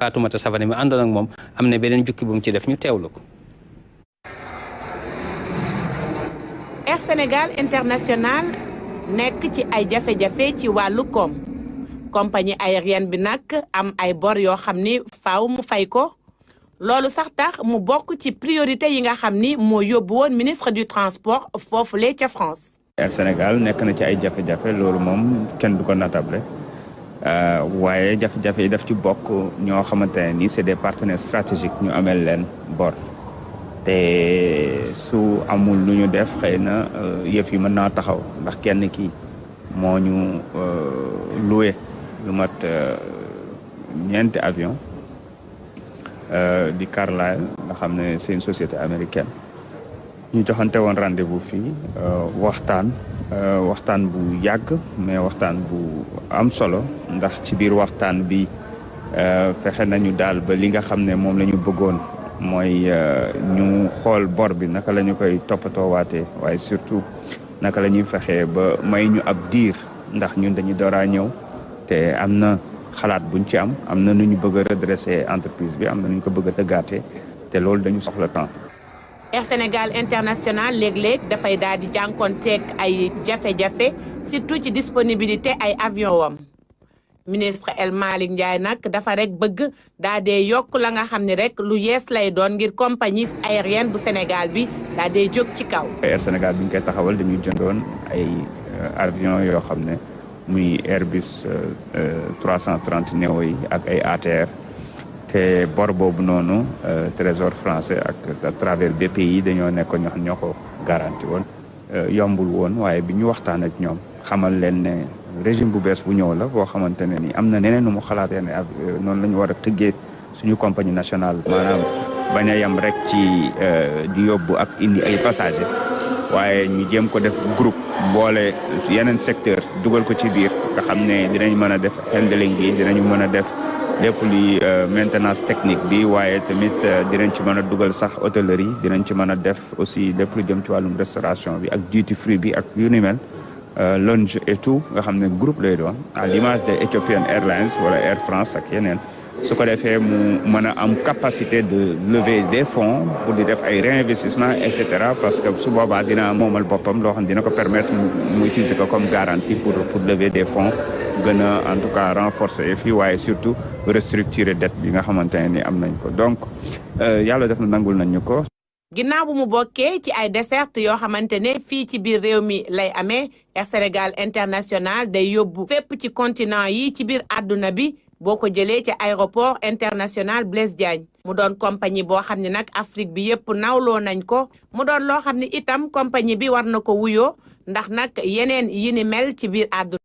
Fatoumata Savané mi àndoon ak moom am na beneen jukki bu mu ci def ñu teewlu ko. Air Sénégal International nekk ci ay jafe-jafe ci wàllu koom compagnie aérienne bi nag am ay bor yoo xam ni faaw mu fay ko loolu sax tax mu bokk ci priorité yi nga xam ni moo yóbbu woon ministre du transport foofule ca France. Air Sénégal nekk na ci ay jafe-jafe loolu moom kenn du ko natable waaye jafe-jafe yi daf ci bokk ñoo xamante ne ni c'est des partenaires stratégiques ñu amel leen bor te su amul lu ñu def xëy na yëf yi mën naa taxaw ndax kenn ki moo ñu loué lu mat ñeenti avion di Carlyle nga xam ne c'est une société américaine ñu joxante woon rendez-vous fii waxtaan bu yàgg mais waxtaan bu am solo ndax ci biir waxtaan bi fexe nañu daal ba li nga xam ne moom la ñu bëggoon mooy ñu xool bor bi naka la ñu koy toppatoo waatee waaye surtout naka la ñuy fexee ba may ñu ab diir ndax ñun dañuy dooraa ñëw te am na xalaat buñ ci am na nu ñu bëgg a redresser entreprise bi am na nu ñu ko bëgg a tëggaatee te loolu dañu soxla temps. Air Sénégal International léeg-léeg dafay daal di jànkoonteeg ay jafe-jafe surtout ci disponibilité ay avion wam ministre El Malick Ndiaye nag dafa rek bëgg daa dee yokk la nga xam ne rek lu yees lay doon ngir compagnie aérienne bu Sénégal bi daa dee jóg ci kaw. Air Sénégal bi ñu koy taxawal dañuy jëndoon ay avion yoo xam ne muy Airbus 330 neo yi ak ay ATR te bor boobu noonu Trésor français ak à travers BPI dañoo nekkoon ñoo ko garanti woon yombul woon waaye bi ñu waxtaan ak ñoom xamal leen ne régime bu bees bu ñëw la boo xamante ne ni am na neneen nu mu xalaatee ne noonu la ñu war a tëggee suñu compagnie nationale maanaam bañ a yem rek ci di yóbbu ak indi ay passagers waaye ñu jéem ko def groupe boole yeneen secteur dugal ko ci biir nga xam ne dinañ mën a def handling bi dinañu mën a def lépp luy maintenance technique bi waaye tamit dinañ ci mën a dugal sax hôtellerie dinañ ci mën a def aussi lépp lu jëm ci wàllum restauration bi ak duty free bi ak yu ni mel lounge et tout nga xam ne groupe lay doon à l'image de Ethiopian Airlines wala Air France ak yeneen su ko defee mu mën a am capacité de lever des fonds pour di def ay réinvestissement et cetera parce que su boobaa dina moomal boppam loo xam dina ko permettre mu utiliser ko comme garantie pour lever des fonds gën a en tout cas renforcer fii waaye surtout restructurer dette bi nga xamante ne ni am nañ ko donc yàlla def na nangul nañ ñu ko. ginnaaw bu mu bokkee ci ay desserte yoo xamante ne fii ci biir réew mi lay amee Air Sénégal International day yóbbu fépp ci continent yi ci biir àdduna bi boo ko jëlee ci aéroport international Blaise Diagne mu doon compagnie boo xam ne nag Afrique bi yëpp nawloo nañ ko mu doon loo xam ne itam compagnie bi war na ko wuyoo ndax nag yeneen yi ni mel ci biir àdduna